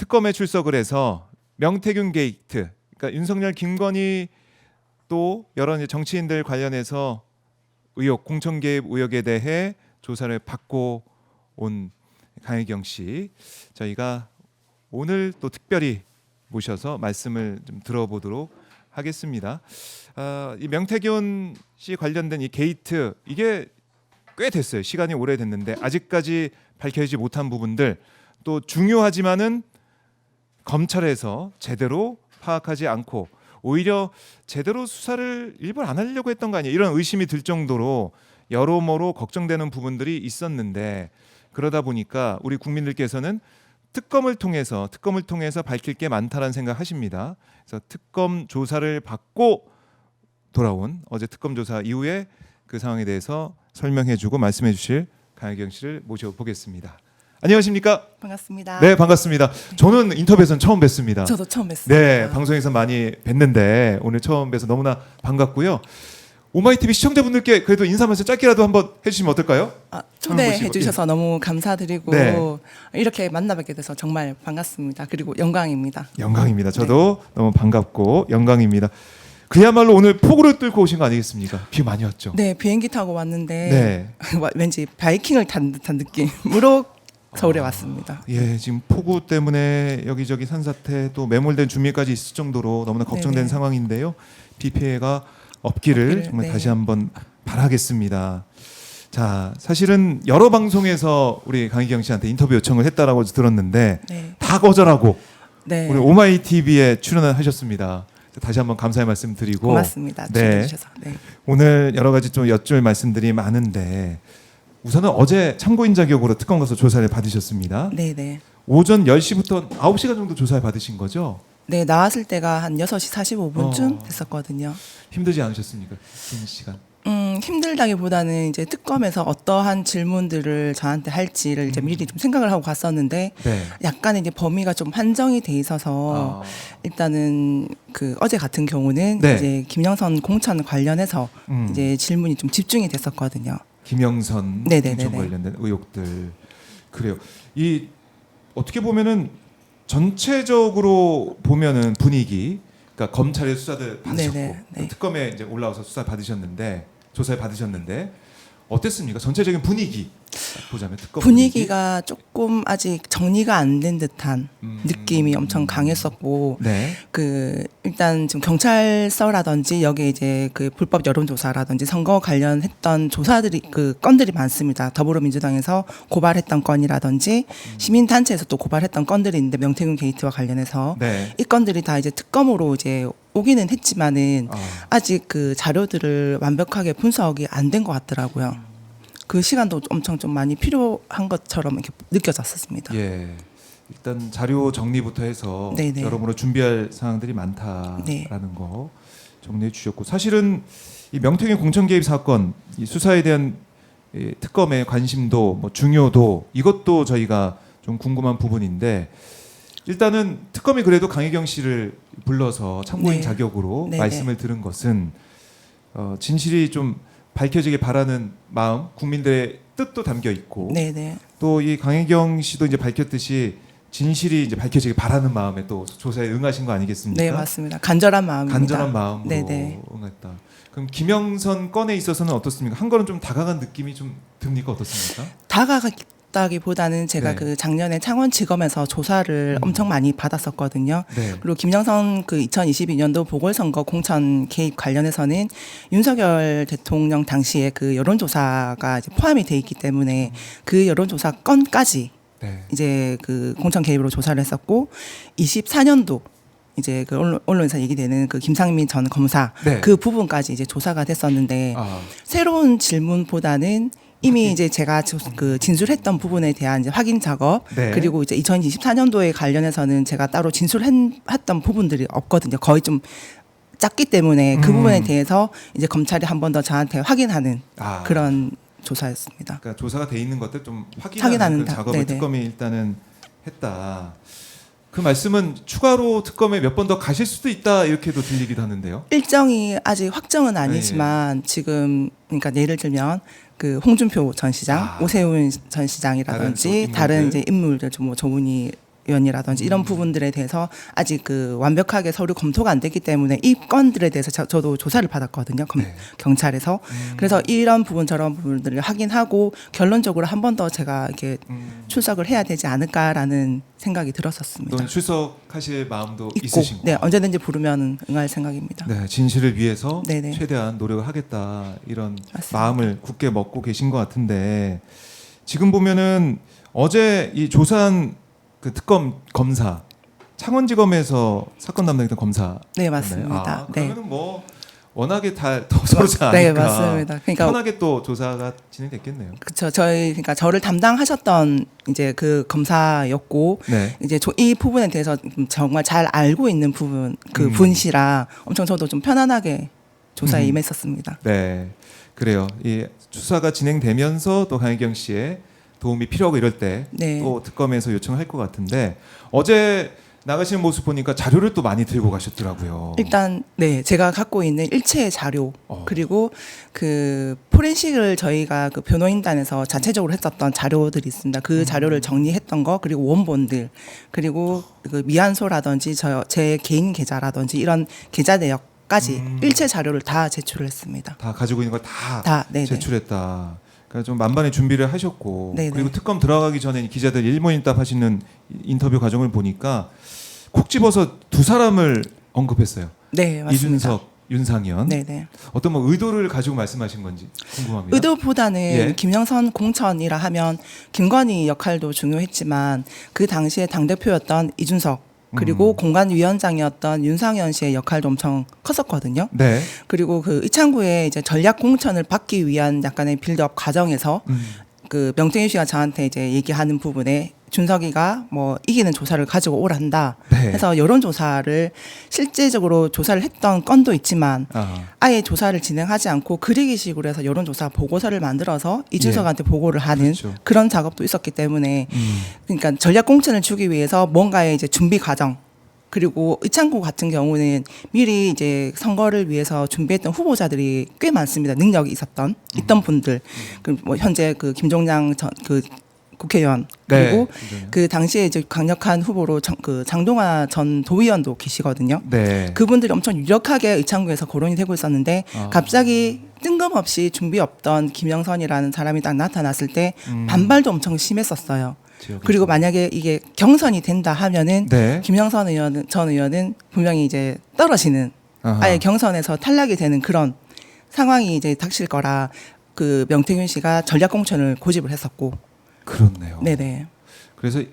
특검에 출석을 해서 명태균 게이트, 그러니까 윤석열, 김건희 또 여러 이제 정치인들 관련해서 의혹, 공천 개입 의혹에 대해 조사를 받고 온 강혜경 씨, 저희가 오늘 또 특별히 모셔서 말씀을 좀 들어보도록 하겠습니다. 이 명태균 씨 관련된 이 게이트, 이게 꽤 됐어요. 시간이 오래됐는데 아직까지 밝혀지지 못한 부분들, 또 중요하지만은 검찰에서 제대로 파악하지 않고 오히려 제대로 수사를 일부러 안 하려고 했던 거 아니에요, 이런 의심이 들 정도로 여러모로 걱정되는 부분들이 있었는데, 그러다 보니까 우리 국민들께서는 특검을 통해서 밝힐 게 많다라는 생각하십니다. 그래서 특검 조사를 받고 돌아온 어제 특검 조사 이후에 그 상황에 대해서 설명해주고 말씀해주실 강혜경 씨를 모셔보겠습니다. 안녕하십니까? 반갑습니다. 네, 반갑습니다. 저는 인터뷰에서는 처음 뵙습니다. 저도 처음 뵀습니다. 네, 방송에서 많이 뵀는데 오늘 처음 뵈서 너무나 반갑고요. 오마이TV 시청자분들께 그래도 인사 말씀 짧게라도 한번 해주시면 어떨까요? 초대해 주셔서 너무 감사드리고 네. 이렇게 만나뵙게 돼서 정말 반갑습니다. 그리고 영광입니다. 영광입니다. 저도 너무 반갑고 영광입니다. 그야말로 오늘 폭우를 뚫고 오신 거 아니겠습니까? 비 많이 왔죠? 네, 비행기 타고 왔는데 네. 왠지 바이킹을 탄 듯한 느낌으로 서울에 왔습니다. 예, 지금 폭우 때문에 여기저기 산사태 또 매몰된 주민까지 있을 정도로 너무나 걱정된 네네. 상황인데요. 비 피해가 없기를 정말 네. 다시 한번 바라겠습니다. 자, 사실은 여러 방송에서 우리 강희경 씨한테 인터뷰 요청을 했다라고 들었는데 네. 다 거절하고 네. 우리 오마이TV에 출연을 하셨습니다. 다시 한번 감사의 말씀 드리고, 고맙습니다. 초대해 주셔서. 네. 오늘 여러 가지 좀 여쭐 말씀들이 많은데, 우선은 어제 참고인 자격으로 특검 가서 조사를 받으셨습니다. 네, 네. 오전 10시부터 9시간 정도 조사를 받으신 거죠? 네, 나왔을 때가 한 6시 45분쯤 됐었거든요. 힘들지 않으셨습니까? 긴 시간. 힘들다기보다는 이제 특검에서 어떠한 질문들을 저한테 할지를 이제 미리 좀 생각을 하고 갔었는데 네. 약간 이제 범위가 좀 한정이 돼 있어서 일단은 그 어제 같은 경우는 네. 이제 김영선 공천 관련해서 이제 질문이 좀 집중이 됐었거든요. 김영선 네네네네. 공천 관련된 의혹들. 그래요. 이 어떻게 보면은 전체적으로 보면은 분위기, 그러니까 검찰의 수사들 받으셨고 네네, 네. 특검에 이제 올라와서 수사 받으셨는데, 조사를 받으셨는데 어땠습니까? 전체적인 분위기 보자면 특검 분위기가 조금 아직 정리가 안 된 듯한 느낌이 엄청 강했었고, 네. 그 일단 지금 경찰서라든지 여기 이제 그 불법 여론조사라든지 선거 관련했던 조사들이 그 건들이 많습니다. 더불어민주당에서 고발했던 건이라든지 시민단체에서 또 고발했던 건들이 있는데, 명태균 게이트와 관련해서 네. 이 건들이 다 이제 특검으로 이제 오기는 했지만은 아직 그 자료들을 완벽하게 분석이 안 된 것 같더라고요. 그 시간도 엄청 좀 많이 필요한 것처럼 이렇게 느껴졌었습니다. 예. 일단 자료 정리부터 해서 네네. 여러모로 준비할 사항들이 많다라는 네. 거 정리해 주셨고, 사실은 이 명태균 공천 개입 사건 이 수사에 대한 이 특검의 관심도, 뭐 중요도, 이것도 저희가 좀 궁금한 부분인데, 일단은 특검이 그래도 강혜경 씨를 불러서 참고인 네. 자격으로 네네. 말씀을 들은 것은 진실이 좀 밝혀지길 바라는 마음, 국민들의 뜻도 담겨 있고, 네네. 또 이 강혜경 씨도 이제 밝혔듯이 진실이 이제 밝혀지길 바라는 마음에 또 조사에 응하신 거 아니겠습니까? 네, 맞습니다. 간절한 마음입니다. 간절한 마음으로 네네. 응했다. 그럼 김영선 건에 있어서는 어떻습니까? 한 걸음 좀 다가간 느낌이 좀 듭니까? 어떻습니까? 다가갔다기보다는 제가 네. 그 작년에 창원지검에서 조사를 엄청 많이 받았었거든요. 네. 그리고 김영선 그 2022년도 보궐선거 공천 개입 관련해서는 윤석열 대통령 당시에 그 여론조사가 이제 포함이 돼 있기 때문에 그 여론조사 건까지 네. 이제 그 공천 개입으로 조사를 했었고, 24년도 이제 그 언론에서 얘기되는 그 김상민 전 검사 네. 그 부분까지 이제 조사가 됐었는데, 새로운 질문보다는 이미 이제 제가 그 진술했던 부분에 대한 이제 확인 작업, 네. 그리고 이제 2024년도에 관련해서는 제가 따로 진술했던 부분들이 없거든요. 거의 좀 작기 때문에 그 부분에 대해서 이제 검찰이 한 번 더 저한테 확인하는 그런 조사였습니다. 그러니까 조사가 돼 있는 것들 좀 확인하는 그 작업을 네네. 특검이 일단은 했다. 그 말씀은 추가로 특검에 몇 번 더 가실 수도 있다, 이렇게도 들리기도 하는데요. 일정이 아직 확정은 아니지만 지금 그러니까 예를 들면 그 홍준표 전 시장, 오세훈 전 시장이라든지 다른 또 다른 이제 인물들 좀 뭐 조문희 윤석위원이라든지 이런 부분들에 대해서 아직 그 완벽하게 서류 검토가 안 됐기 때문에 이 건들에 대해서 저도 조사를 받았거든요. 네. 경찰에서. 그래서 이런 부분 저런 부분들을 확인하고 결론적으로 한 번 더 제가 이렇게 출석을 해야 되지 않을까라는 생각이 들었었습니다. 또 출석하실 마음도 있고, 있으신 네, 거예요. 언제든지 부르면 응할 생각입니다. 네, 진실을 위해서 네네. 최대한 노력을 하겠다 이런 맞습니다. 마음을 굳게 먹고 계신 것 같은데 지금 보면은 어제 이 조사한 그 특검 검사 창원지검에서 사건 담당했던 검사 네, 맞습니다. 네. 그러면 뭐 워낙에 더 서로지 않으니까 네, 맞습니다. 그러니까 편하게 또 조사가 진행됐겠네요. 그렇죠. 그러니까 저를 담당하셨던 이제 그 검사였고 네. 이제 이 부분에 대해서 정말 잘 알고 있는 부분 그 분이시라 엄청 저도 좀 편안하게 조사에 임했었습니다. 네, 그래요. 이 수사가 진행되면서 또 강혜경 씨의 도움이 필요하고 이럴 때 또 네. 특검에서 요청할 것 같은데 어제 나가시는 모습 보니까 자료를 또 많이 들고 가셨더라고요. 일단 네 제가 갖고 있는 일체 자료 어. 그리고 그 포렌식을 저희가 그 변호인단에서 자체적으로 했었던 자료들이 있습니다. 그 자료를 정리했던 거 그리고 원본들 그리고 그 미안소라든지 제 개인 계좌라든지 이런 계좌 내역까지 일체 자료를 다 제출을 했습니다. 다 가지고 있는 걸 다 네네. 제출했다. 그러니까 좀 만반의 준비를 하셨고 네네. 그리고 특검 들어가기 전에 기자들 일문일답 하시는 인터뷰 과정을 보니까 콕 집어서 두 사람을 언급했어요. 네 맞습니다. 이준석, 윤상현. 네네. 어떤 뭐 의도를 가지고 말씀하신 건지 궁금합니다. 의도보다는 예. 김영선 공천이라 하면 김건희 역할도 중요했지만 그 당시에 당대표였던 이준석 그리고 공관위원장이었던 윤상현 씨의 역할도 엄청 컸었거든요. 네. 그리고 그 이창구의 이제 전략 공천을 받기 위한 약간의 빌드업 과정에서 그 명태균 씨가 저한테 이제 얘기하는 부분에 준석이가 뭐 이기는 조사를 가지고 오란다 네. 해서 여론 조사를 실제적으로 조사를 했던 건도 있지만 아, 아예 조사를 진행하지 않고 그리기식으로 해서 여론조사 보고서를 만들어서 이준석한테 보고를 하는 그렇죠. 그런 작업도 있었기 때문에 그러니까 전략 공천을 주기 위해서 뭔가의 이제 준비 과정 그리고 이창구 같은 경우는 미리 이제 선거를 위해서 준비했던 후보자들이 꽤 많습니다. 능력이 있던 분들 그 뭐 현재 그 김종량 그 국회의원 그리고 네. 그 당시에 이제 강력한 후보로 그 장동화 전 도의원도 계시거든요. 네. 그분들이 엄청 유력하게 의창구에서 거론이 되고 있었는데 아. 갑자기 뜬금없이 준비 없던 김영선이라는 사람이 딱 나타났을 때 반발도 엄청 심했었어요. 지역에서. 그리고 만약에 이게 경선이 된다 하면은 네. 김영선 전 의원은 분명히 이제 떨어지는 아하. 아예 경선에서 탈락이 되는 그런 상황이 이제 닥칠 거라 그 명태균 씨가 전략 공천을 고집을 했었고 그렇네요. 네네 그래서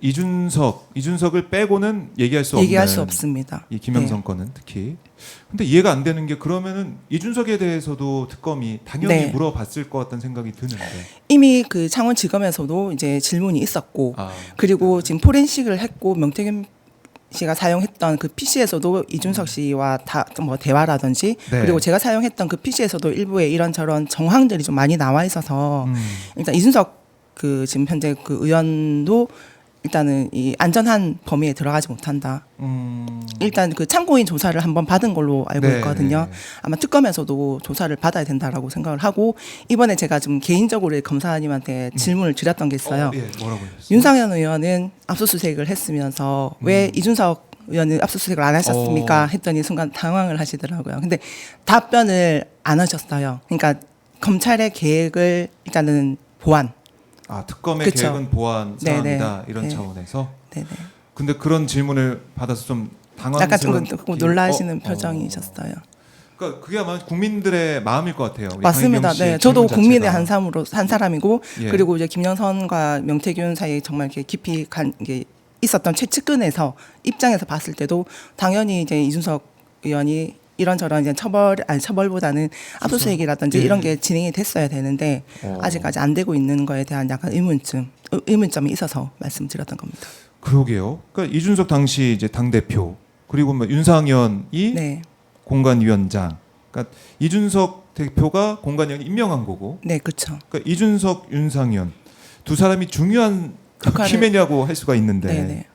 이준석을 빼고는 얘기할 수 얘기할 없는 수 없습니다. 이 김영선 건은 특히. 근데 이해가 안 되는 게 그러면은 이준석에 대해서도 특검이 당연히 네. 물어봤을 것 같다는 생각이 드는데. 이미 그 창원지검에서도 이제 질문이 있었고 아, 그리고 지금 포렌식을 했고 명태균 씨가 사용했던 그 PC에서도 이준석 씨와 뭐 대화라든지 네. 그리고 제가 사용했던 그 PC에서도 일부에 이런저런 정황들이 좀 많이 나와 있어서 일단 이준석 그 지금 현재 그 의원도 일단은 이 안전한 범위에 들어가지 못한다. 일단 그 참고인 조사를 한번 받은 걸로 알고 네. 있거든요. 아마 특검에서도 조사를 받아야 된다라고 생각을 하고 이번에 제가 좀 개인적으로 검사님한테 질문을 드렸던 게 있어요. 예, 뭐라고 하셨어요? 윤상현 의원은 압수수색을 했으면서 왜 이준석 의원은 압수수색을 안 하셨습니까? 했더니 순간 당황을 하시더라고요. 근데 답변을 안 하셨어요. 그러니까 검찰의 계획을 일단은 보완. 아, 특검의 그쵸. 계획은 보완 사항이다 네네. 이런 네. 차원에서. 네네. 근데 그런 질문을 받아서 좀 약간 당황스러운 좀 놀라시는 표정이셨어요. 그러니까 그게 아마 국민들의 마음일 것 같아요. 우리 맞습니다. 강혜경 씨의 네, 저도 질문 국민의 자체가. 한 사람이고 예. 그리고 이제 김영선과 명태균 사이에 정말 이렇게 깊이 간 게 있었던 최측근에서 입장에서 봤을 때도 당연히 이제 이준석 의원이 이런저런 이제 처벌보다는 압수수색이라든지 예. 이런 게 진행이 됐어야 되는데 아직까지 안 되고 있는 거에 대한 약간 의문점이 있어서 말씀드렸던 겁니다. 그러게요. 그러니까 이준석 당시 이제 당 대표 그리고 뭐 윤상현이 네, 공관위원장. 그러니까 이준석 대표가 공관위원 임명한 거고. 네, 그렇죠. 그러니까 이준석, 윤상현 두 사람이 중요한 역할을- 키매냐고 할 수가 있는데 네, 네.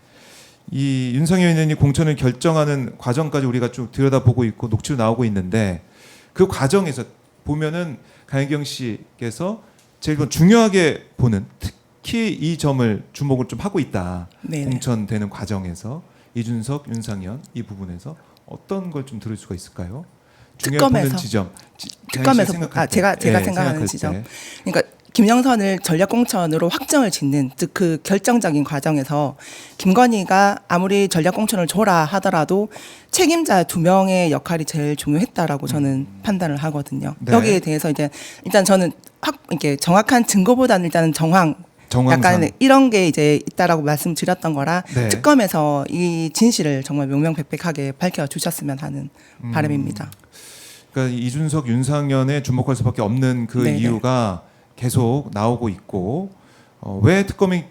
이 윤상현 의원이 공천을 결정하는 과정까지 우리가 쭉 들여다보고 있고 녹취로 나오고 있는데 그 과정에서 보면은 강혜경 씨께서 제일 중요하게 보는 특히 이 점을 주목을 좀 하고 있다. 네네. 공천되는 과정에서 이준석, 윤상현 이 부분에서 어떤 걸 좀 들을 수가 있을까요? 중요해 보는 특검에서. 지점. 특검에서 생각할 때. 제가 예, 생각하는 생각할 지점. 때. 그러니까 김영선을 전략공천으로 확정을 짓는 즉 그 결정적인 과정에서 김건희가 아무리 전략공천을 줘라 하더라도 책임자 2명의 역할이 제일 중요했다라고 저는 판단을 하거든요. 네. 여기에 대해서 이제 일단 저는 이렇게 정확한 증거보다는 일단은 정황상. 약간 이런 게 이제 있다라고 말씀드렸던 거라 네. 특검에서 이 진실을 정말 명명백백하게 밝혀주셨으면 하는 바람입니다. 그러니까 이준석, 윤상현에 주목할 수밖에 없는 그 네네. 이유가 계속 나오고 있고 왜 특검이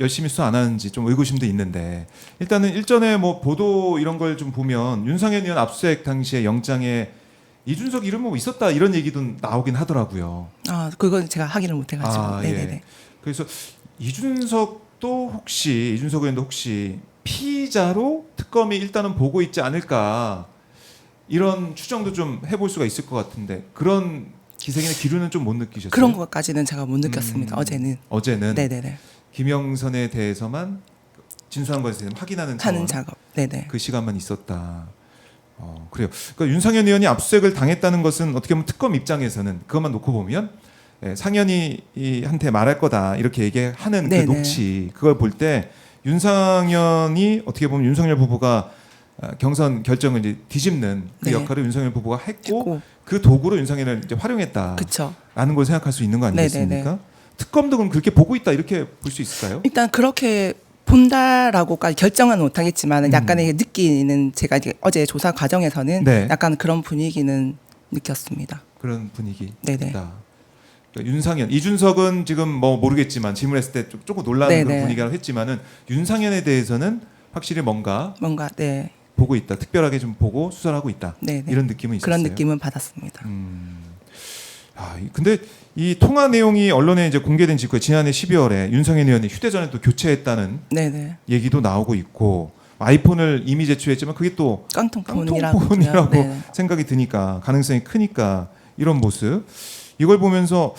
열심히 수사 안 하는지 좀 의구심도 있는데 일단은 일전에 뭐 보도 이런 걸 좀 보면 윤상현 의원 압수수색 당시에 영장에 이준석 이름 뭐 있었다 이런 얘기도 나오긴 하더라고요. 아, 그건 제가 확인을 못 해가지고. 아, 네네네. 예. 그래서 이준석 의원도 혹시 피의자로 특검이 일단은 보고 있지 않을까 이런 추정도 좀 해볼 수가 있을 것 같은데 그런 기색이나 기류는 좀 못 느끼셨어요? 그런 것까지는 제가 못 느꼈습니다. 어제는. 어제는 네네네. 김영선에 대해서만 진술한 것에 대해서 확인하는 하는 작업. 네네. 그 시간만 있었다. 그래요. 그러니까 윤상현 의원이 압수수색을 당했다는 것은 어떻게 보면 특검 입장에서는 그것만 놓고 보면 상현이한테 말할 거다 이렇게 얘기하는 그 네네. 녹취 그걸 볼 때 윤상현이 어떻게 보면 윤석열 부부가 경선 결정을 이제 뒤집는 그 네. 역할을 윤석열 부부가 했고 했고. 그 도구로 윤상현을 이제 활용했다라는 그쵸. 걸 생각할 수 있는 거 아니겠습니까? 네네네. 특검도 그럼 그렇게 보고 있다 이렇게 볼 수 있을까요? 일단 그렇게 본다라고까지 결정은 못하겠지만 약간의 느끼는 제가 이제 어제 조사 과정에서는 네. 약간 그런 분위기는 느꼈습니다. 그런 분위기 네네. 있다. 그러니까 윤상현, 이준석은 지금 뭐 모르겠지만 질문했을 때 조금 놀라는 그런 네네. 분위기라고 했지만은 윤상현에 대해서는 확실히 뭔가 뭔가 네. 보고 있다. 특별하게 좀 보고 수사를 하고 있다. 네네. 이런 느낌은 있었어요. 그런 느낌은 받았습니다. 근데 이 통화 내용이 언론에 이제 공개된 직후에 지난해 12월에 윤상현 의원이 휴대전화 또 교체했다는 네네. 얘기도 나오고 있고 아이폰을 이미 제출했지만 그게 또 깡통폰이라고. 깡통폰이라고 네. 생각이 드니까 가능성이 크니까 이런 모습 이걸 보면서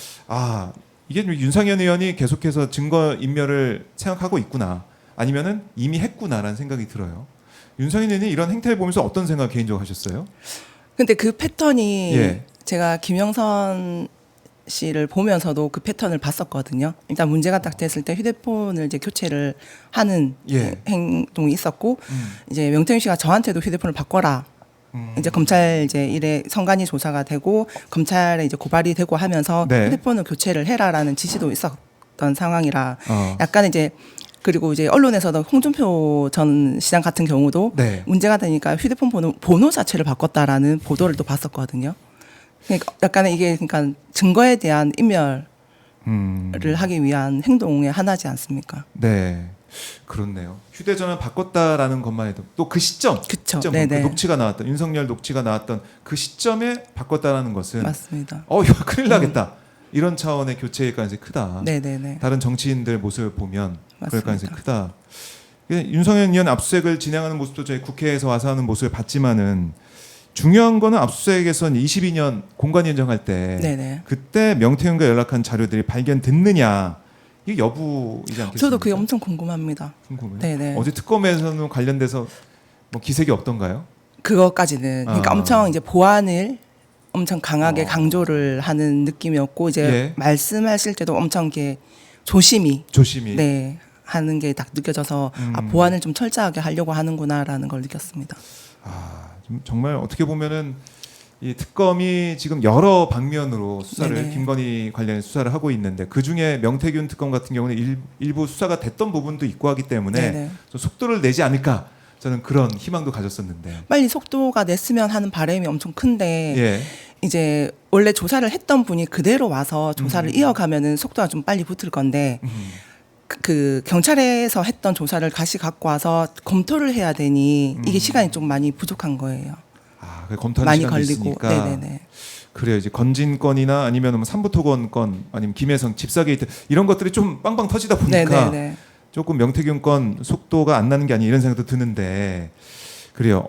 이게 윤상현 의원이 계속해서 증거 인멸을 생각하고 있구나 아니면은 이미 했구나라는 생각이 들어요. 윤상현 의원이 이런 행태를 보면서 어떤 생각 개인적으로 하셨어요? 근데 그 패턴이 예. 제가 김영선 씨를 보면서도 그 패턴을 봤었거든요. 일단 문제가 딱 됐을 때 휴대폰을 이제 교체를 하는 예. 행동이 있었고 이제 명태균 씨가 저한테도 휴대폰을 바꿔라. 이제 검찰 이제 일에 성관이 조사가 되고 검찰에 이제 고발이 되고 하면서 네. 휴대폰을 교체를 해라라는 지시도 있었던 상황이라 어. 약간 이제 그리고 이제 언론에서도 홍준표 전 시장 같은 경우도 네. 문제가 되니까 휴대폰 번호 자체를 바꿨다라는 보도를 또 봤었거든요. 그러니까 약간의 이게 그러니까 증거에 대한 인멸을 하기 위한 행동의 하나지 않습니까? 네. 그렇네요. 휴대전화 바꿨다라는 것만 해도 또 그 시점, 그쵸. 시점 네네. 그 녹취가 나왔던 윤석열 녹취가 나왔던 그 시점에 바꿨다라는 것은 맞습니다. 이거 큰일 나겠다. 이런 차원의 교체일 가능성이 크다. 네네네. 다른 정치인들 모습을 보면 그럴 맞습니다. 가능성이 크다. 윤석열 의원 압수수색을 진행하는 모습도 저희 국회에서 와서 하는 모습을 봤지만은 중요한 거는 압수수색에서 22년 공관위원장 할 때 네네. 그때 명태균과 연락한 자료들이 발견됐느냐 이게 여부이지 않겠습니까? 저도 그게 엄청 궁금합니다. 궁금해요. 네네. 어제 특검에서는 관련돼서 뭐 기색이 없던가요? 그것까지는 그러니까 아. 엄청 이제 보안을 엄청 강하게 강조를 하는 느낌이었고 이제 예. 말씀하실 때도 엄청 이렇게 조심히 조심히. 네 하는 게 딱 느껴져서 보안을 좀 철저하게 하려고 하는구나라는 걸 느꼈습니다. 좀 정말 어떻게 보면은 이 특검이 지금 여러 방면으로 수사를 네네. 김건희 관련 수사를 하고 있는데 그 중에 명태균 특검 같은 경우는 일부 수사가 됐던 부분도 있고 하기 때문에 네네. 좀 속도를 내지 않을까 저는 그런 희망도 가졌었는데. 빨리 속도가 냈으면 하는 바람이 엄청 큰데 예. 이제 원래 조사를 했던 분이 그대로 와서 조사를 이어가면은 속도가 좀 빨리 붙을 건데 그 경찰에서 했던 조사를 다시 갖고 와서 검토를 해야 되니 이게 시간이 좀 많이 부족한 거예요. 그 검토하는 많이 시간도 걸리고. 있으니까. 네네네. 그래요. 이제 건진건이나 아니면 뭐 삼부토건 건 아니면 김혜성 집사 게이트 이런 것들이 좀 빵빵 터지다 보니까 네네네. 조금 명태균 건 속도가 안 나는 게 아니 이런 생각도 드는데 그래요.